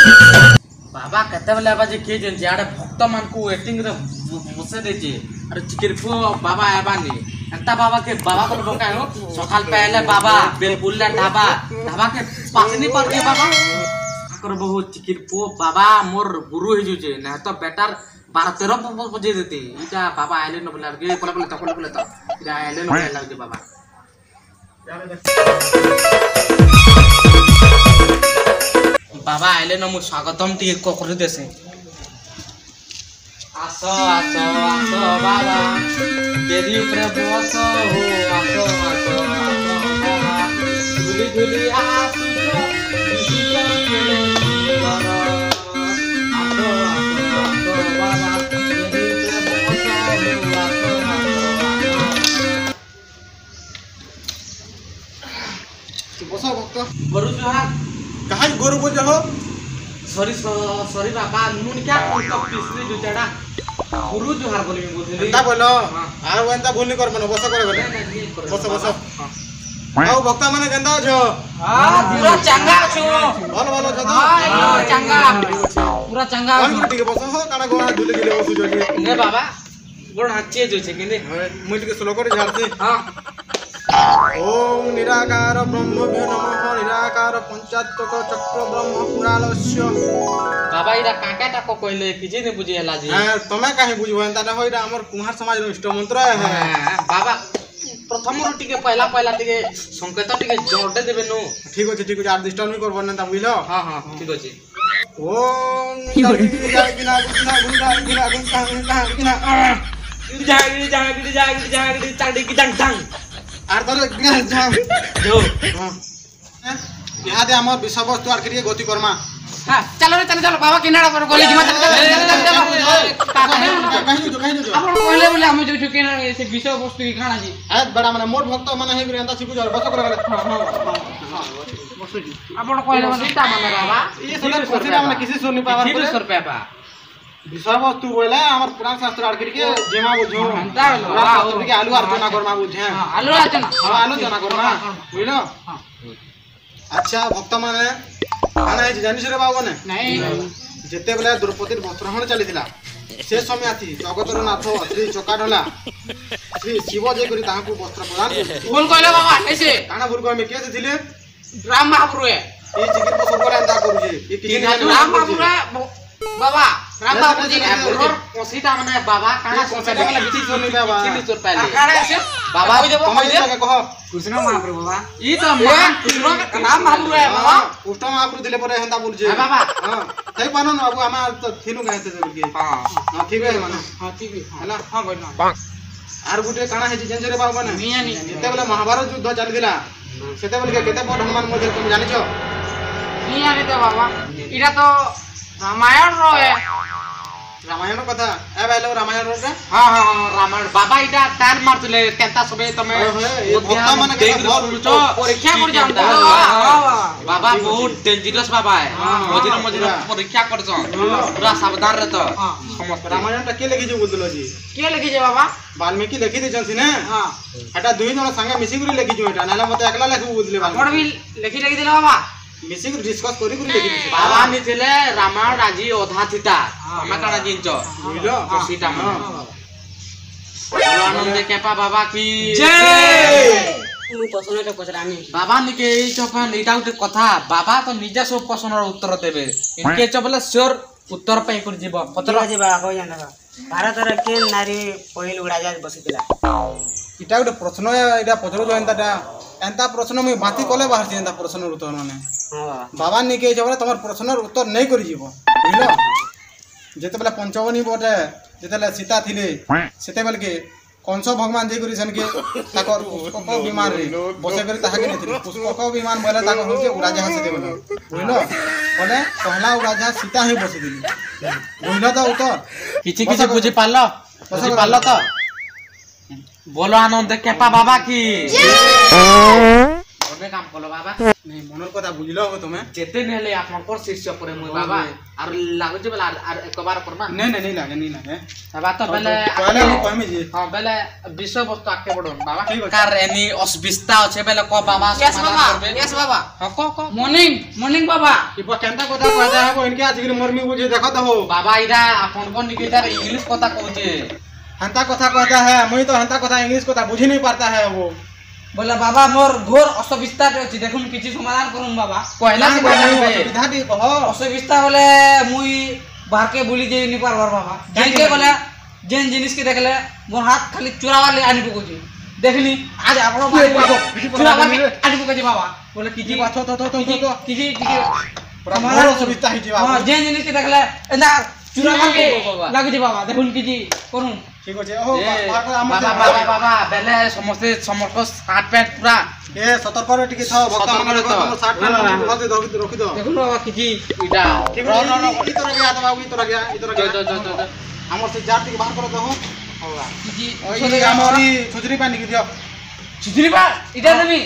बाबा केते बेले बाजे के जन आड़े भक्त मान को वेटिंग रे बसे देजे अरे चिकिरपो बाबा आबानी एंता बाबा के बाबा को बकाय हो सकाल पहले बाबा बेलपुल्ला ढाबा ढाबा के पास नहीं पड़ गए बाबा कर बहुत चिकिरपो बाबा मोर गुरु हे जुजे ना तो बेटर 12-13 बजे देते इटा बाबा आइले न बोला के बोले तो इटा आइले न बोला के बाबा बाबा आइले न मु स्वागतम टी कोकरी देसे आसो आसो आसो बाबा देरी ऊपर बस हो आसो आसो आसो बाबा झुली झुली आसो बस भक्त बरु जोहार कहाँ गोरु बोझ हो सॉरी सॉरी बाबा नुन क्या तो पिछले जो चढ़ा गुरु जोहार बोली मैं बोलते एंता बोलो आर एंता भूल नहीं कर मनो बस करे बोले बस बस आओ भक्त माने केंदा छो हां पूरा चंगा छु बोल बोल छ तो हां चंगा पूरा चंगा कौन ठीक है बस हो काना गोणा धुले गिले बसु जोगी ने बाबा गोण हाचे जो छे किने मुई के स्लो कर झाड़ते हां ओम निराकार ब्रह्मभ्यो नमः निराकार पंचात्मक चक्र ब्रह्म पुराणस्य बाबा इरा काकाटा को कहले किजे ने बुझी हला जी हां तमे काहे बुझबो एंता ना होइरा हमर कुमार समाज रो इष्ट मंत्र है बाबा प्रथम रो टिके पहला टिके संकेत टिके जोड़े देबे नो ठीक है आर डिस्टर्ब नहीं करबो ना बुझलो हां हां ठीक अछि ओम गिना ताड़ी की डंग डंग आर तो जाम जो यहाँ दे हमर विषय वस्तु आर करिए गति करमा हां चलो बाबा किनारा पर गोली की मत कहीं जो आपण कहले बोले हम जो किनारा से विषय वस्तु की खाना जी आज बड़ा माने मोर भक्त माने हे एंता सिकु जा बस कर गले आपण कहले बोले ता माने बाबा ये सब कोसिना माने किसी सुन नहीं पावर बोले सर पेपा विषय वस्तु बोले हमर पुराण शास्त्र आर करिए जेमा बुझो अंता शास्त्र के आलू आर्चना करमा बुझे हां आलू आर्चना हां आलू जना करमा बुझलो अच्छा भक्त माने आना है जानि रे बाबू ने नहीं जेते बेले द्रौपदी वस्त्रहरण चलीथिला से समय आथि जगतर नाथ श्री चकाढला श्री शिव जे करी ताहाकू वस्त्र प्रदान बोल कहले बाबा ऐसे काना बुर को में के थिले राम महापुर है ए चिकित को सब एंता करू जे ए किछि राम महापुर बाबा राम बाबू जी ने बोलर कोसीटा माने बाबा काना कोसा वाला किछि सुन नहीं बाबा किछि चोर पाले काना ऐसे बाबा कोई देबो कमाई के कह कृष्ण महाप्रभु बाबा ई तो महान कृष्ण राम महाप्रभु है बाबा कृष्ण महाप्रभु दिले परे हेंता बोल जे बाबा हां थई पानो न बाबू हम तो थिनु गायते जे के हां हां ठीक है माने हां ठीक है हैला हां बोल आर गुटे काना है जेन रे बाबू ने मियानी जेते बेले महाभारत युद्ध चल गेला सेते बेले केते बड़ हनुमान मजे तुम जानि छो मियानी तो बाबा इरा तो रामायण रो है रामायण कथा ए भाईलो रामायण रे हां हां रामायण बाबा इटा तार मारतले केता सबे तमे भक्त माने के बोल परीक्षा कर जान बाबा बहुत डेंजरस बाबा है मझिरे परीक्षा कर छ पूरा सावधान रह तो समस्त रामायण के लिखि जे बोलदलो जी के लिखि जे बाबा वाल्मीकि लिखि दे छन ने हां एटा दुई जण संगे मिसी गुरी लिखि जो एटा नाला मते एकला लिखि बोलदले कोन भी लिखि दिला बाबा मिसी गुरी डिस्कस करी गुरी लिखि बाबा नि थिले रामायण राजी ओधा थिता हम काना जिंचो बुझलो तो सीता मन आनंद केपा बाबा की जय मु प्रश्नटा पचरामी बाबा निके ई चपन एटा उते कथा बाबा तो निजा सब प्रश्नर उत्तर देबे इनके चबले श्योर उत्तर पाई कर जीव पत्र जेबा हो जाना भारत रे के नारी पहिल उड़ाजाज बसितला इटा उते प्रश्न एटा पचरो जो एंता प्रश्न में बाती कोले बाहर से एंता प्रश्न उत्तर माने हां बाबा निके जबले तमर प्रश्नर उत्तर नहीं करि जीव बुझलो जेते बेले पंचवनी बोटे जेते सीता थिले सेते बेले के कंस भगवान जे करी सन के ताकर पुष्पक विमान रे बसे करी ताहा के नेथिले पुष्पक विमान बोले ताकर होचे उड़ाजाहाज से देबलो बुझलो बोले पहला उड़ाजाहाज सीता ही बसे दिली बुझलो तो उत्तर किछि किछि बुझि पालो तो बोलो आनंद केपा बाबा की ତମେ କାମ କଲ ବାବା ନାଇଁ ମନର କଥା ବୁଝିଲ ହୋ ତମେ ଯେତେ ନେଲେ ଆପଣଙ୍କର ଶିଷ୍ୟ ପରେ ମୁଇଁ ବାବା আর লাগুছে বেলা আর একবার করবা ନାଇଁ ନାଇଁ ନାଇଁ ଲାଗେ ନାଇଁ ଲାଗେ বাবা তো বেলে କହିଲେ ମୁଁ କହିମି ଯେ হ্যাঁ বেলে বিষয় বস্তু আকে পড়ুন বাবা ঠিক আছে। কার এনি অসুবিধা আছে বেলে ক বাবা Yes, বাবা। yes বাবা হ্যাঁ ক মর্নিং বাবা ইবা কেনতা কথা কইতা হবো ইনকে আজকে মরমি বুঝে দেখো তো হো বাবা ইরা আপনার নিকে তার ইংলিশ কথা কইছে হেনতা কথা কইতা है মুই তো হেনতা কথা ইংলিশ কথা বুঝি নাই পারতা है वो বলে বাবা মোর ঘোর অসুবিধা আছে দেখুন কিছু সমাধান করুন বাবা কইলা না সে কইলা কইবে সুবিধা দি কহ অসুবিধা হলে মুই বাহারকে বলি যাই নি পারবার বাবা যেনকে বলে যেন জিনিস কে দেখলে মোর হাত খালি চুরাবার লে আনি পকুছি দেখলি আজ আপনার চুরাবার আনি পকুছি বাবা বলে কি কি বাছো তো কি বড় অসুবিধা হইছে বাবা হ্যাঁ যেন জিনিস কে দেখলে না চুরাবার লাগুছি বাবা দেখুন কি করুন ঠিক আছে ও আমার বাবা বাবা বাবা বেলে সমস্ত সমর্ক শার্ট প্যান্ট পুরা এ সতর্করে টিকে থাও ভক্ত মঙ্গল কর তোমার 60 টাকা ভাতে রখি দাও দেখুন বাবা কি ইটা ঠিক আছে ই তোরা গিয়া তো বাবু ই তোরা গিয়া আমার সে জার টিকে বাহার করে দাও কি ওই আমারি ছুজরি পানি কি দিও সুধরি বা এটা তুমি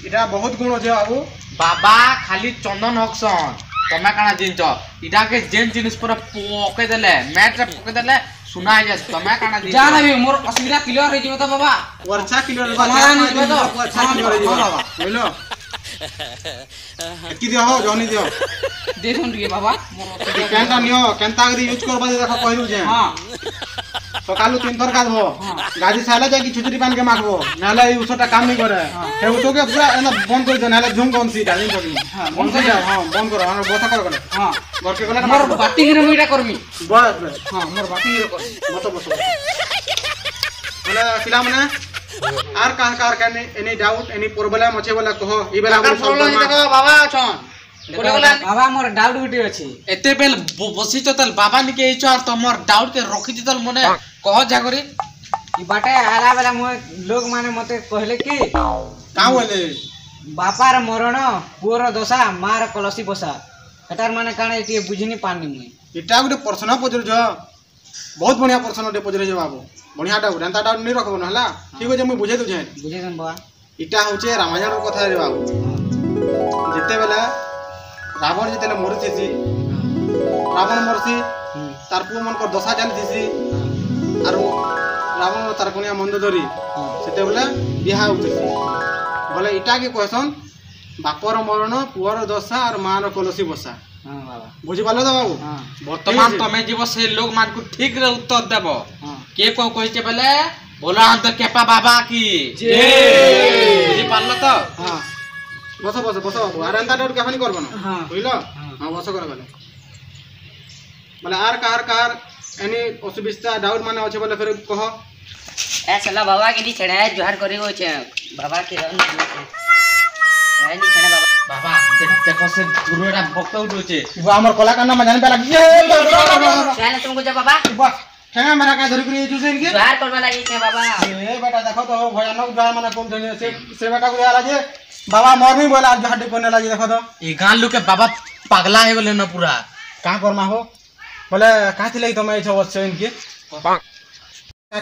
এটা বহুত গুণ আছে বাবু বাবা খালি চন্দন হকসন তুমি কানা জিনছ ইটাকে যেন জিনিস পুরা পকে দেলে ম্যাটরে পকে দেলে শুনাই যাস তুমি কানা জিনছ যা নাবি মোর অসুবিধা ক্লিয়ার হয়ে যাবে তো বাবা वर्षा किलो সমাধান হইবে তো? वर्षा किलो रे बाबा বুঝলো কি দিও হো জনি দিও দেখুন টিকে বাবা মোর অসুবিধা কেনটা নিও কেনটা যদি ইউজ করবা দেখো কইলু যে হ্যাঁ সকালু 3 থর গাধবো গাজি সাইলে যাই ছুচুরি পান কে মাখবো নালে এই উসটা কাম নি করে হে উসকে পুরা এনা বন্ধ করে দে নালে ঝুম কোন সিটা জিন তুমি হ্যাঁ, বন্ধ করে দাও হ্যাঁ বন্ধ করো আর বসা করো গলে হ্যাঁ গরকে গলে মোর বাটিং রে মুইটা করমি বস বস হ্যাঁ মোর বাটিং রে করমি বসো বসো বলে পিলা মানে আর কার কানে এনি ডাউট এনি প্রবলেম আছে বলে কহ ই বেলা কার প্রবলেম দেখো বাবা আছন বলে বলে বাবা মোর ডাউট গুটি আছে এতে বেল বসিছ তল বাবা নিকে এইছ আর তোমার ডাউট কে রখি দিতল মনে কহ যা করি ই বাটে আলা বেলা মোর লোক মানে মতে কইলে কি কা বলে বাপার মরণ পুଅର দশা মার কলসি বসা এটার মানে কানে এটি বুঝিনি পানি মুই এটা গোটে প্রশ্ন পচরছ বহুত বঢ়িয়া প্রশ্নটে পচরেছ বাবু বঢ়িয়া ডাউট এন্তা ডাউট নি রখব নহলা ঠিক আছে মুই বুঝাই দউছে বুঝেছেন বাবা এটা হচ্ছে রামায়ণের কথা রে বাবু যেতেবেলে রাবণ যেতেলে মরিছিছি রাবণ মরছি তার পুଅ মনকর দশা চালিছিছি আর রাবণ তার কনিয়া মন্দ ধরি সেতেবেলে বিহা উঠিছি বলে ইটা কি কহসন বাপর মরণ পুଅর দশা আর মার কলসি বসা হ্যাঁ বাবা বুঝিপারল তো বাবু হ্যাঁ বর্তমান তুমি জীব সেই লোক মানকু ঠিক রে উত্তর দেব হ্যাঁ কে কো কইছে বলে বলো আন্ত কেপা বাবা কি বুঝি পারলো তো হ্যাঁ বসো বসো বসো বাবু আর এন্তা ডাউট কেখানি করবো না হ্যাঁ বুঝলো হ্যাঁ বসো করে বলে বলে আর কার এনি অসুবিধা ডাউট মানে আছে বলে ফের কহ ए चला बाबा के नी छड़े जोहार करे हो छे बाबा के रन ए नी छड़े बाबा বাবা দেখো সে দূরটা ভক্ত উঠছে ইবা আমার কলাকার নাম জানি পেলা चल तुमको जा बाबा ইবা ঠেঙা মেরা কা ধরি করে জুসেন কি जोहार करवा लगी छे बाबा এ বেটা দেখো তো ভয়ানক গায় মানে কোন ধরে সে বেটা কই আলা যে বাবা মরমি বলে আজ হাড্ডি কোনে লাগি দেখো তো এই গান লোকে বাবা পাগলা হয়ে গেল না পুরা কা করমা হো বলে কাতি লাগি তুমি এই অবস্থা ইনকি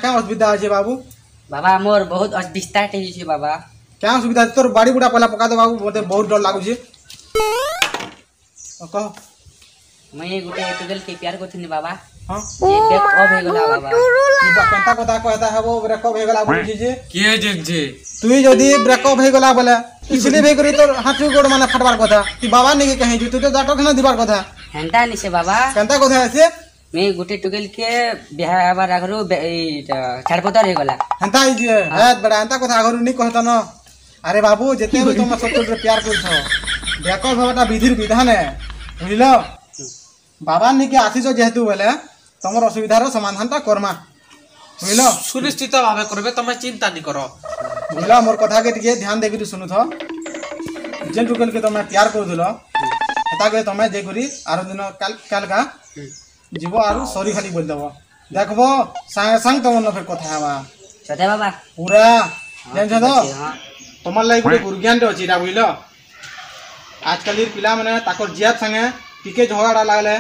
কা অসুবিধা আছে বাবু बाबा मोर बहुत असबिस्ता टे छे बाबा क्या सुविधा तोर बाड़ी बुढ़ा पहला पका दे बाबू मते बहुत डर लागु छे कह मैं गुटे टुगल के प्यार करथनी बाबा हां ये देख अब हे गला बाबा ई केंता कथा कहता है वो ब्रेकअप हे गला बोली जे কে যে तुई जदी ब्रेकअप हे गला बोले इसलिए भे करी तोर हाथू गोड़ माने फटबार कथा कि बाबा ने के कहि तू तो जाटक न दिबार कथा हेंटा नि छे बाबा केंता कथा है से मैं गुटे टुगल के बिहा बार आगरो छाड़पतर हे गला हंता ई जे है बड़ा हंता कथा आगरु नि कहता न अरे बाबू जेते भी तुम सत्तर रे प्यार करछो ब्रेकअप होटा विधिर विधान है बुझलो बाबा ने के आसीजो जेहेतु बोले तमर असुविधार समाधानटा करमा बुझलो সুনিশ্চিত ভাবে করবে তুমি চিন্তা নি করো बुझला मोर कथा के टिके ध्यान देके सुनु थो जेन टुकल के तमे प्यार कर दिलो एता के तमे जे करी आरो दिन काल का जीवो आरो सॉरी खाली बोल देबो देखबो संग संग तमन न फेर कथा हवा सते बाबा पूरा जेन छ तो हां तमर लाई गुटे गुरज्ञान रे अछि रा बुझलो आजकल पिला माने ताकर जियात संगे टिके झगड़ा लागले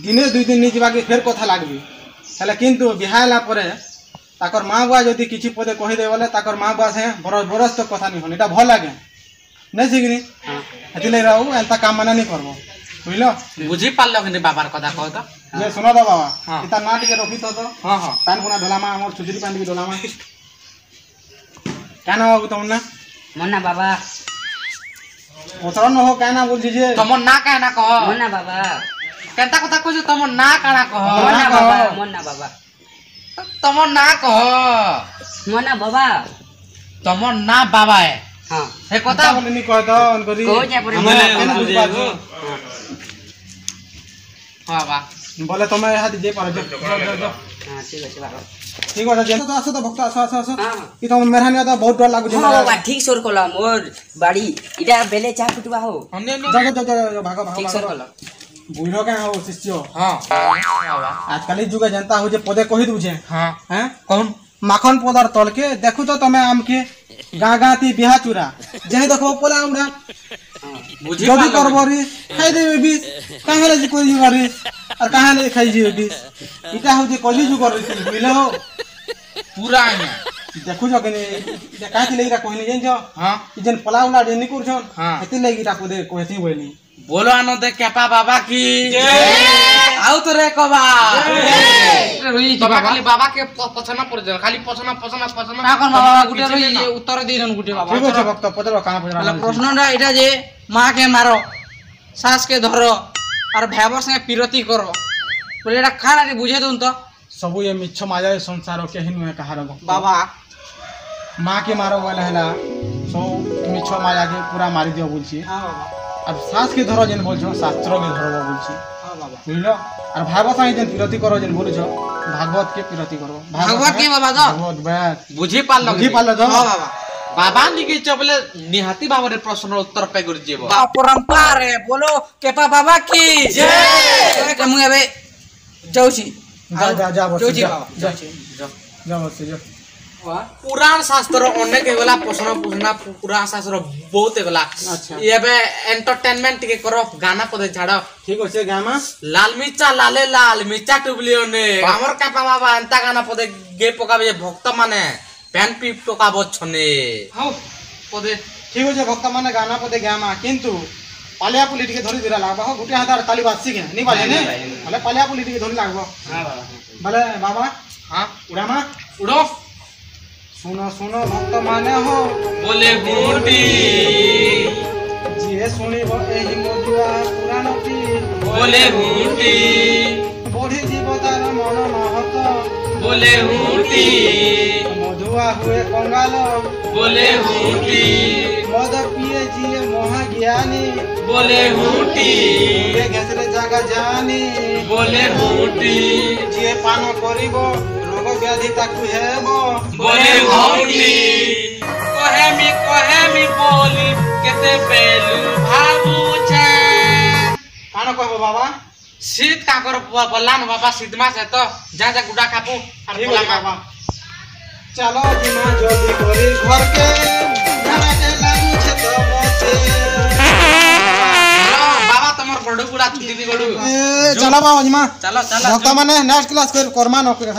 दिने दुई दिन नि जीवा के फेर कथा लागबी हला किंतु बिहायला परे ताकर माँ बुआ जदि किछि पदे कहि दे बोले ताकर माँ बुआ से बरस तो कथा नहीं होनी एटा भल लागे नहीं सिगनी हेतिले रहू एंता काम माने नहीं करबो बुझलो बुझी पारलो कि बाबार कथा कह तो जे सुनो दो बाबा हाँ। इता ना टिके रखी तो हां हां पान पुना ढोलामा हमर छुजरी पान टिके ढोलामा काना बाबू तुमना मोना बाबा ओतरा न हो काना बोल दीजिए तमर ना कहना कह मोना बाबा केनता कथा कहछ तमर ना काना कह मोना बाबा मोना बाबा तमर ना कह मोना बाबा तमर ना बाबा है हाँ हे कथा कथा बोले नहीं कहत अन करी कहो जा परे हमें मोना केना बाबा बुझ पाछो हां बा बोले तुम यहाँ दीजिए पर जो हाँ ठीक है बाबा ठीक है जेन तो आसो तो भक्त आसो आसो आसो हाँ ई तो मेहरानी तो बहुत डर लागु जे हाँ बाबा ठीक सोर कला मोर बाड़ी इटा बेले चाह फुटवा हो हमने जा जा भागो ठीक सोर कला बुढ़ो क्या हो शिष्य हां बाबा आजकल जुगे जनता हो जे पदे कहि दूजे हां हैं कौन माखन पदार तल के देखु तो तमे आम के गाँ गाँ ती बिहा चूरा जे देखो पोला हमरा बुझी जदी पारलो करबरी खाई देबे भी काहे ले कोई जीवारी और काहे ले खाई जीवे भी इटा हो जे कली जुगर मिले हो पूरा है देखु जो कने इटा काहे लेगिरा कहनी जेन जो हां इजन पोला उला जे निकुर छन हाँ। एते लेगिरा पदे कहती बोली बोलो आनंद केपा बाबा की आउ तो रे कबा रोई बाबा बाबा खाली बाबा के पछना पड़ जा खाली पछना না কোন বাবা গুটে রই উত্তর দেই দেন গুটে বাবা ठीक আছে भक्त पदर काना তাহলে पदर প্রশ্নটা এটা যে মাকে মারো শাসকে ধরো আর ভাইবার সঙ্গে পিরতি করো বলে এটা খানা রে বুঝে দুন তো सब ये मिच्छ माया संसार के हिन में कहा रगो বাবা माँ के मारो वाला है ना सो मिच्छ माया के पूरा मारी दियो बोलছি হ্যাঁ বাবা अब सास के धरो जेन बोलछो शास्त्र के धरो बोलছি হ্যাঁ বাবা बुझलो और भागवत साई जेन पिरती करो जेन बोलछो भागवत के पिरती करो भागवत के बाबा तो भागवत बैठ बुझी पारलो बुझी पालो तो হ্যাঁ বাবা बाबा निके चबले निहाती बाबा रे प्रश्न उत्तर पे कर जेबो परंपरा रे बोलो केपा बाबा की जय कमु एबे जाउछी जा जा जा बस जाउछी जा बाबा जा जाउछी जा बस जा पुराण शास्त्र अनेक गला प्रश्न पूछना पुराण शास्त्र बहुत गला अच्छा। ये बे एंटरटेनमेंट के करो गाना पदे छाड़ो ठीक होছে गामा लाल मिर्चा लाले लाल मिर्चा टुबलियो ने हमर का बाबा अंता गाना पदे गे पकाबे भक्त माने पेन पी टोकाबो छने हाउ पदे ठीक होছে भक्त माने गाना पदे गामा किंतु पालिया पुली टिके धरि दिरा लागबा हो गुटे हातार ताली बाजसी के नी बाजे ने भले पालिया पुली टिके धरि लागबो हाँ बाबा भले बाबा हां उड़ामा उड़ो सुनो सुनो भक्त माने हो बोले बूटी जिए सुनिब एही मधुआ पुराणटी बोले बूटी बढ़ी जीव तार मन महत बोले बूटी मधुआ हुए कंगाल बोले बूटी मद पिए जिए महाज्ञानी बोले बूटी मुंडे घेसरे जागा जानी बोले बूटी जिए पान करिब रोग व्याधि ताकु हेबो बोले बूटी कहेमी बोली केते बेलू भाबू छे कान कहबो बाबा शीत काकर बल्लान बाबा शीत मास है तो जा जा गुडा खापू और ठीक बोला है बाबा चलो जिमा जल्दी करी घर के घरा के लागू छे तो मोचे बाबा तमर बड़ू गुडा छुटी दी गडू ए चलो बाबा जिमा चलो चलो भक्त माने नेक्स्ट क्लास कर कर्मा न करे